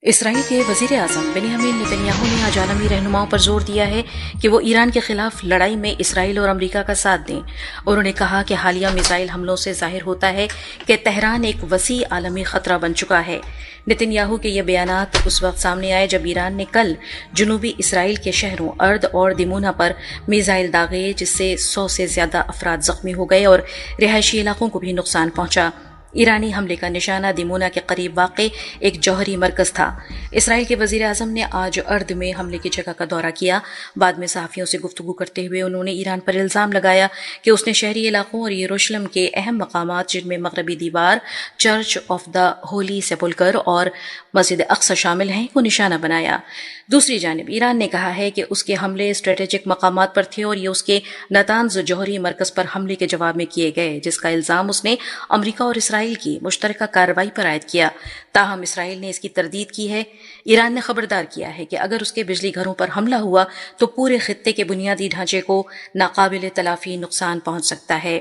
اسرائیل کے وزیر اعظم بنیامین نتنیاہو نے آج عالمی رہنماؤں پر زور دیا ہے کہ وہ ایران کے خلاف لڑائی میں اسرائیل اور امریکہ کا ساتھ دیں. انہوں نے کہا کہ حالیہ میزائل حملوں سے ظاہر ہوتا ہے کہ تہران ایک وسیع عالمی خطرہ بن چکا ہے. نتنیاہو کے یہ بیانات اس وقت سامنے آئے جب ایران نے کل جنوبی اسرائیل کے شہروں ارد اور دیمونا پر میزائل داغے، جس سے 100 سے زیادہ افراد زخمی ہو گئے اور رہائشی علاقوں کو بھی نقصان پہنچا. ایرانی حملے کا نشانہ دیمونا کے قریب واقع ایک جوہری مرکز تھا. اسرائیل کے وزیر اعظم نے آج ارد میں حملے کی جگہ کا دورہ کیا. بعد میں صحافیوں سے گفتگو کرتے ہوئے انہوں نے ایران پر الزام لگایا کہ اس نے شہری علاقوں اور یروشلم کے اہم مقامات، جن میں مغربی دیوار، چرچ آف دا ہولی سیپولکر اور مسجد اقصی شامل ہیں، کو نشانہ بنایا. دوسری جانب ایران نے کہا ہے کہ اس کے حملے اسٹریٹجک مقامات پر تھے اور یہ اس کے نتانز جوہری مرکز پر حملے کے جواب میں کیے گئے، جس کا الزام اس نے امریکہ اور اسرائیل کی مشترکہ کارروائی پر عائد کیا. تاہم اسرائیل نے اس کی تردید کی ہے. ایران نے خبردار کیا ہے کہ اگر اس کے بجلی گھروں پر حملہ ہوا تو پورے خطے کے بنیادی ڈھانچے کو ناقابل تلافی نقصان پہنچ سکتا ہے.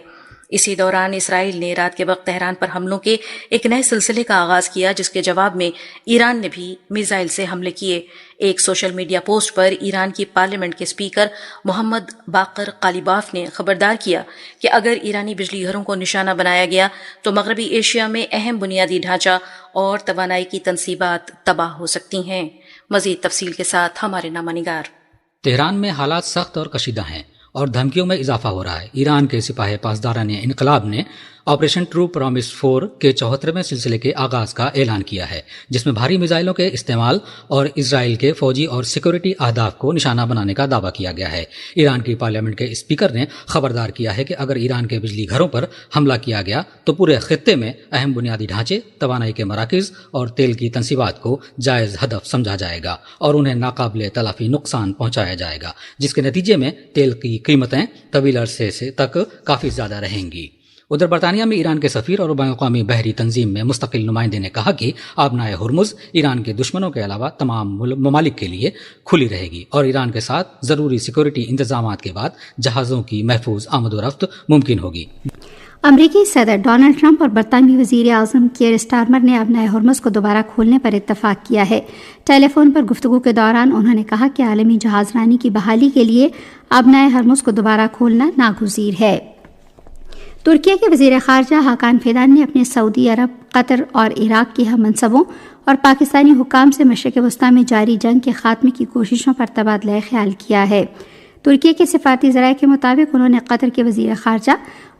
اسی دوران اسرائیل نے رات کے وقت تہران پر حملوں کے ایک نئے سلسلے کا آغاز کیا، جس کے جواب میں ایران نے بھی میزائل سے حملے کیے. ایک سوشل میڈیا پوسٹ پر ایران کی پارلیمنٹ کے اسپیکر محمد باقر قالیباف نے خبردار کیا کہ اگر ایرانی بجلی گھروں کو نشانہ بنایا گیا تو مغربی ایشیا میں اہم بنیادی ڈھانچہ اور توانائی کی تنصیبات تباہ ہو سکتی ہیں. مزید تفصیل کے ساتھ ہمارے نامہ نگار. تہران میں حالات سخت اور کشیدہ ہیں اور دھمکیوں میں اضافہ ہو رہا ہے. ایران کے سپاہ پاسداران انقلاب نے آپریشن ٹرو پرامس 4 کے 74ویں سلسلے کے آغاز کا اعلان کیا ہے، جس میں بھاری میزائلوں کے استعمال اور اسرائیل کے فوجی اور سیکورٹی اہداف کو نشانہ بنانے کا دعویٰ کیا گیا ہے. ایران کی پارلیمنٹ کے اسپیکر نے خبردار کیا ہے کہ اگر ایران کے بجلی گھروں پر حملہ کیا گیا تو پورے خطے میں اہم بنیادی ڈھانچے، توانائی کے مراکز اور تیل کی تنصیبات کو جائز ہدف سمجھا جائے گا اور انہیں ناقابل تلافی نقصان پہنچایا جائے گا، جس کے نتیجے میں تیل کی قیمتیں طویل عرصے سے تک کافی زیادہ رہیں گی. ادھر برطانیہ میں ایران کے سفیر اور بین الاقوامی بحری تنظیم میں مستقل نمائندے نے کہا کہ آبنائے ہرمز ایران کے دشمنوں کے علاوہ تمام ممالک کے لیے کھلی رہے گی اور ایران کے ساتھ ضروری سیکورٹی انتظامات کے بعد جہازوں کی محفوظ آمد و رفت ممکن ہوگی. امریکی صدر ڈونلڈ ٹرمپ اور برطانوی وزیر اعظم کیئر اسٹارمر نے آبنائے ہرمز کو دوبارہ کھولنے پر اتفاق کیا ہے. ٹیلی فون پر گفتگو کے دوران انہوں نے کہا کہ عالمی جہاز رانی کی بحالی کے لیے آبنائے ہرمز کو دوبارہ کھولنا ناگزیر ہے. ترکیہ کے وزیر خارجہ حاکان فیدان نے اپنے سعودی عرب، قطر اور عراق کے ہم منصبوں اور پاکستانی حکام سے مشرق وسطیٰ میں جاری جنگ کے خاتمے کی کوششوں پر تبادلہ خیال کیا ہے. ترکیہ کے سفارتی ذرائع کے مطابق انہوں نے قطر کے وزیر خارجہ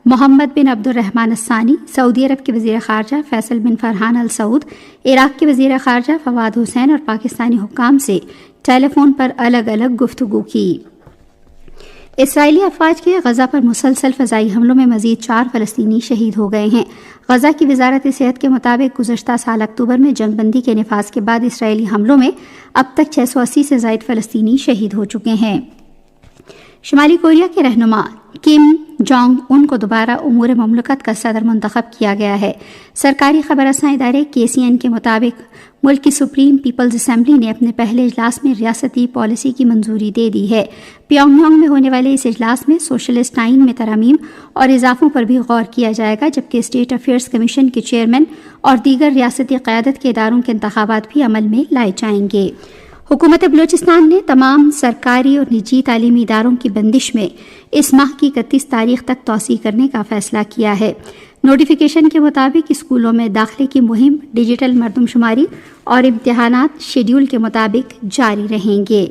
محمد بن عبد الرحمن الثانی، سعودی عرب کے وزیر خارجہ فیصل بن فرحان ال سعود، عراق کے وزیر خارجہ فواد حسین اور پاکستانی حکام سے ٹیلی فون پر الگ الگ گفتگو کی. اسرائیلی افواج کے غزہ پر مسلسل فضائی حملوں میں مزید 4 فلسطینی شہید ہو گئے ہیں. غزہ کی وزارت صحت کے مطابق گزشتہ سال اکتوبر میں جنگ بندی کے نفاذ کے بعد اسرائیلی حملوں میں اب تک 680 سے زائد فلسطینی شہید ہو چکے ہیں. شمالی کوریا کے رہنما کم جونگ ان کو دوبارہ امور مملکت کا صدر منتخب کیا گیا ہے. سرکاری خبر رساں ادارے KCN کے مطابق ملک کی سپریم پیپلز اسمبلی نے اپنے پہلے اجلاس میں ریاستی پالیسی کی منظوری دے دی ہے. پیونگ یانگ میں ہونے والے اس اجلاس میں سوشلسٹ آئین میں ترامیم اور اضافوں پر بھی غور کیا جائے گا، جبکہ اسٹیٹ افیئرز کمیشن کے چیئرمین اور دیگر ریاستی قیادت کے اداروں کے انتخابات بھی عمل میں لائے جائیں گے. حکومت بلوچستان نے تمام سرکاری اور نجی تعلیمی اداروں کی بندش میں اس ماہ کی 31 تاریخ تک توسیع کرنے کا فیصلہ کیا ہے. نوٹیفیکیشن کے مطابق اسکولوں میں داخلے کی مہم، ڈیجیٹل مردم شماری اور امتحانات شیڈول کے مطابق جاری رہیں گے.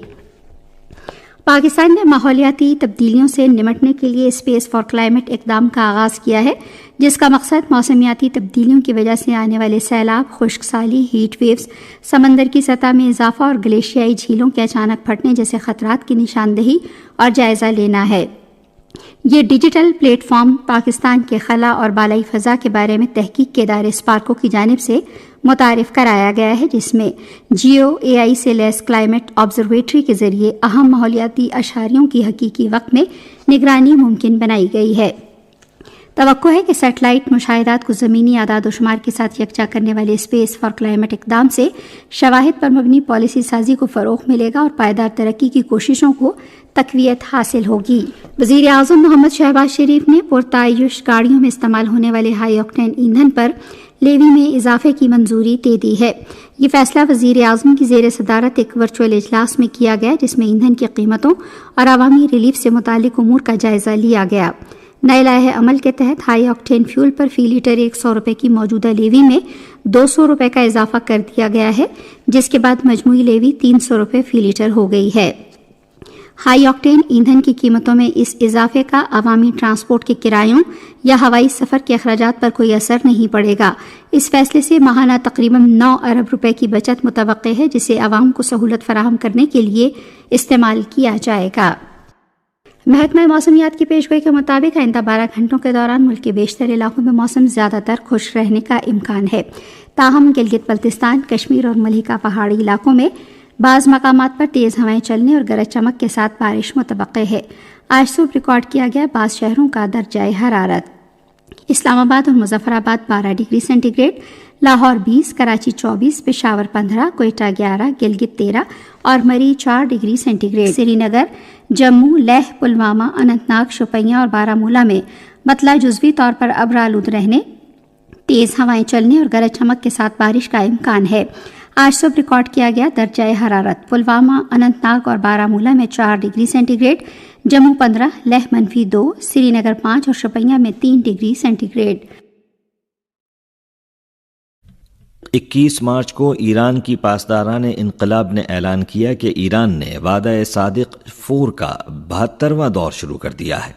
پاکستان نے ماحولیاتی تبدیلیوں سے نمٹنے کے لیے اسپیس فار کلائمیٹ اقدام کا آغاز کیا ہے، جس کا مقصد موسمیاتی تبدیلیوں کی وجہ سے آنے والے سیلاب، خشک سالی، ہیٹ ویوز، سمندر کی سطح میں اضافہ اور گلیشیائی جھیلوں کے اچانک پھٹنے جیسے خطرات کی نشاندہی اور جائزہ لینا ہے. یہ ڈیجیٹل پلیٹ فارم پاکستان کے خلا اور بالائی فضا کے بارے میں تحقیق کے ادارے اسپارکو کی جانب سے متعارف کرایا گیا ہے، جس میں جیو AI سے لیس کلائمیٹ آبزرویٹری کے ذریعے اہم ماحولیاتی اشاریوں کی حقیقی وقت میں نگرانی ممکن بنائی گئی ہے. توقع ہے کہ سیٹلائٹ مشاہدات کو زمینی اعداد و شمار کے ساتھ یکجا کرنے والے اسپیس فار کلائمیٹ اقدام سے شواہد پر مبنی پالیسی سازی کو فروغ ملے گا اور پائیدار ترقی کی کوششوں کو تقویت حاصل ہوگی. وزیر اعظم محمد شہباز شریف نے پرتعیش گاڑیوں میں استعمال ہونے والے ہائی آکٹین ایندھن پر لیوی میں اضافے کی منظوری دے دی ہے. یہ فیصلہ وزیر اعظم کی زیر صدارت ایک ورچوئل اجلاس میں کیا گیا، جس میں ایندھن کی قیمتوں اور عوامی ریلیف سے متعلق امور کا جائزہ لیا گیا۔ نئے لائحہ عمل کے تحت ہائی آکٹین فیول پر فی لیٹر 100 روپے کی موجودہ لیوی میں 200 روپے کا اضافہ کر دیا گیا ہے، جس کے بعد مجموعی لیوی 300 روپے فی لیٹر ہو گئی ہے۔ ہائی آکٹین ایندھن کی قیمتوں میں اس اضافے کا عوامی ٹرانسپورٹ کے کرایوں یا ہوائی سفر کے اخراجات پر کوئی اثر نہیں پڑے گا۔ اس فیصلے سے ماہانہ تقریباً 9 ارب روپے کی بچت متوقع ہے، جسے عوام کو سہولت فراہم کرنے کے لیے استعمال کیا جائے گا۔ محکمہ موسمیات کی پیشگوئی کے مطابق آئندہ 12 گھنٹوں کے دوران ملک کے بیشتر علاقوں میں موسم زیادہ تر خوش رہنے کا امکان ہے، تاہم گلگت بلتستان، کشمیر اور ملحقہ پہاڑی علاقوں میں بعض مقامات پر تیز ہوائیں چلنے اور گرج چمک کے ساتھ بارش متوقع ہے۔ آج صبح ریکارڈ کیا گیا بعض شہروں کا درجہ حرارت: اسلام آباد اور Muzaffarabad 12 degree centigrade, Lahore 20، Karachi 24، Peshawar 15، Quetta 11، Gilgit 13 اور Murree 4 degree centigrade. Srinagar, Jammu, Leh, Pulwama, Anantnag, Shopian اور بارہمولہ میں مطلع جزوی طور پر ابر آلود رہنے، تیز ہوائیں چلنے اور گرج چمک کے ساتھ بارش کا امکان ہے۔ آج صبح ریکارڈ کیا گیا درجہ حرارت: پلوامہ، اننت ناگ اور بارہمولہ میں 4 degree centigrade, Jammu 15، Leh -2، Srinagar 5 اور شوپیاں میں 3 ڈگری سینٹی گریڈ۔ 21 مارچ کو ایران کی پاسداران انقلاب نے اعلان کیا کہ ایران نے وعدہ صادق 4 کا 72واں دور شروع کر دیا ہے۔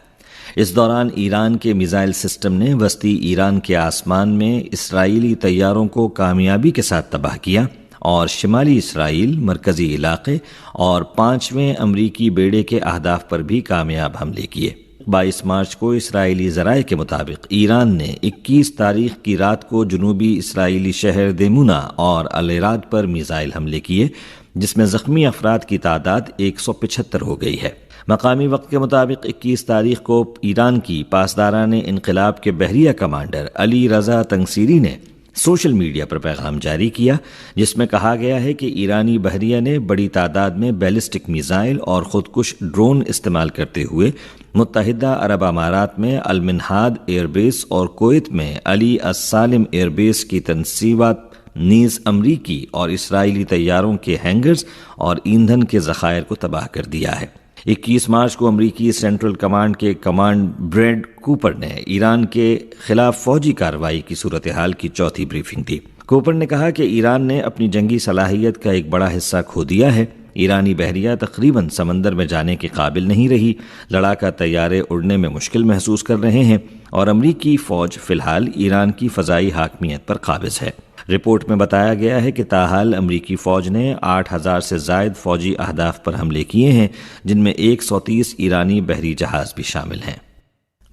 اس دوران ایران کے میزائل سسٹم نے وسطی ایران کے آسمان میں اسرائیلی طیاروں کو کامیابی کے ساتھ تباہ کیا اور شمالی اسرائیل، مرکزی علاقے اور 5ویں امریکی بیڑے کے اہداف پر بھی کامیاب حملے کیے۔ 22 مارچ کو اسرائیلی ذرائع کے مطابق ایران نے 21 تاریخ کی رات کو جنوبی اسرائیلی شہر دیمونا اور العراق پر میزائل حملے کیے، جس میں زخمی افراد کی تعداد 175 ہو گئی ہے۔ مقامی وقت کے مطابق 21 تاریخ کو ایران کی پاسداران انقلاب کے بحریہ کمانڈر علی رضا تنگسیری نے سوشل میڈیا پر پیغام جاری کیا، جس میں کہا گیا ہے کہ ایرانی بحریہ نے بڑی تعداد میں بیلسٹک میزائل اور خودکش ڈرون استعمال کرتے ہوئے متحدہ عرب امارات میں المنہاد ایئر بیس اور کویت میں علی السالم ایئر بیس کی تنصیبات نیز امریکی اور اسرائیلی طیاروں کے ہینگرز اور ایندھن کے ذخائر کو تباہ کر دیا ہے۔ 21 مارچ کو امریکی سینٹرل کمانڈ کے کمانڈ بریڈ کوپر نے ایران کے خلاف فوجی کارروائی کی صورتحال کی چوتھی بریفنگ دی۔ کوپر نے کہا کہ ایران نے اپنی جنگی صلاحیت کا ایک بڑا حصہ کھو دیا ہے۔ ایرانی بحریہ تقریباً سمندر میں جانے کے قابل نہیں رہی، لڑاکا طیارے اڑنے میں مشکل محسوس کر رہے ہیں اور امریکی فوج فی الحال ایران کی فضائی حاکمیت پر قابض ہے۔ رپورٹ میں بتایا گیا ہے کہ تاحال امریکی فوج نے 8000 سے زائد فوجی اہداف پر حملے کیے ہیں، جن میں 130 ایرانی بحری جہاز بھی شامل ہیں۔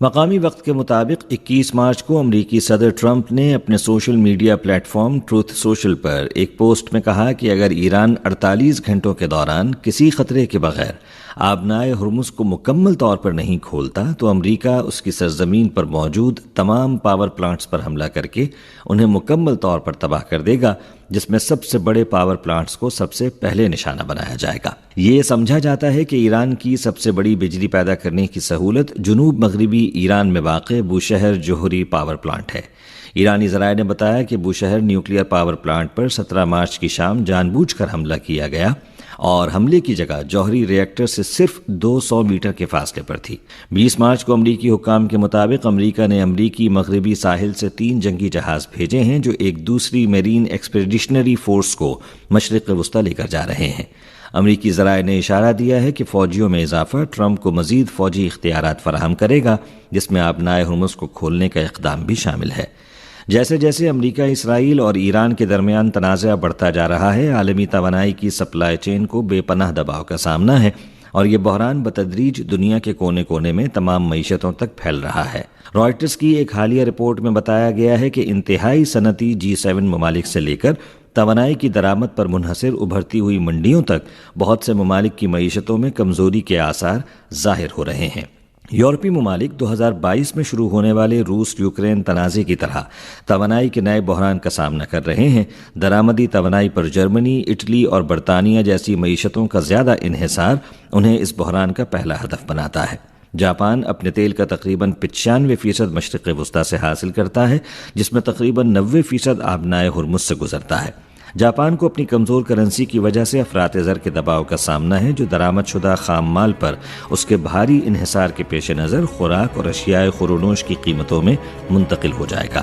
مقامی وقت کے مطابق 21 مارچ کو امریکی صدر ٹرمپ نے اپنے social media platform Truth Social پر ایک پوسٹ میں کہا کہ اگر ایران 48 گھنٹوں کے دوران کسی خطرے کے بغیر آبنائے ہرمز کو مکمل طور پر نہیں کھولتا تو امریکہ اس کی سرزمین پر موجود تمام پاور پلانٹس پر حملہ کر کے انہیں مکمل طور پر تباہ کر دے گا، جس میں سب سے بڑے پاور پلانٹس کو سب سے پہلے نشانہ بنایا جائے گا۔ یہ سمجھا جاتا ہے کہ ایران کی سب سے بڑی بجلی پیدا کرنے کی سہولت جنوب مغربی ایران میں واقع بوشہر جوہری پاور پلانٹ ہے۔ ایرانی ذرائع نے بتایا کہ بوشہر نیوکلیئر پاور پلانٹ پر 17 مارچ کی شام جان بوجھ کر حملہ کیا گیا اور حملے کی جگہ جوہری ری ایکٹر سے صرف 200 میٹر کے فاصلے پر تھی۔ 20 مارچ کو امریکی حکام کے مطابق امریکہ نے امریکی مغربی ساحل سے 3 جنگی جہاز بھیجے ہیں جو ایک دوسری میرین ایکسپیڈیشنری فورس کو مشرق وسطی لے کر جا رہے ہیں۔ امریکی ذرائع نے اشارہ دیا ہے کہ فوجیوں میں اضافہ ٹرمپ کو مزید فوجی اختیارات فراہم کرے گا، جس میں آبنائے ہرمز کو کھولنے کا اقدام بھی شامل ہے۔ جیسے جیسے امریکہ، اسرائیل اور ایران کے درمیان تنازع بڑھتا جا رہا ہے، عالمی توانائی کی سپلائی چین کو بے پناہ دباؤ کا سامنا ہے اور یہ بحران بتدریج دنیا کے کونے کونے میں تمام معیشتوں تک پھیل رہا ہے۔ رائٹرز کی ایک حالیہ رپورٹ میں بتایا گیا ہے کہ انتہائی صنعتی G7 ممالک سے لے کر توانائی کی درآمد پر منحصر ابھرتی ہوئی منڈیوں تک بہت سے ممالک کی معیشتوں میں کمزوری کے آثار ظاہر ہو رہے ہیں۔ یورپی ممالک 2022 میں شروع ہونے والے روس یوکرین تنازع کی طرح توانائی کے نئے بحران کا سامنا کر رہے ہیں۔ درآمدی توانائی پر جرمنی، اٹلی اور برطانیہ جیسی معیشتوں کا زیادہ انحصار انہیں اس بحران کا پہلا ہدف بناتا ہے۔ جاپان اپنے تیل کا تقریباً 95% مشرق وسطی سے حاصل کرتا ہے، جس میں تقریباً 90% آبنائے ہرمز سے گزرتا ہے۔ جاپان کو اپنی کمزور کرنسی کی وجہ سے افراط زر کے دباؤ کا سامنا ہے، جو درآمد شدہ خام مال پر اس کے بھاری انحصار کے پیش نظر خوراک اور اشیاء خورونوش کی قیمتوں میں منتقل ہو جائے گا۔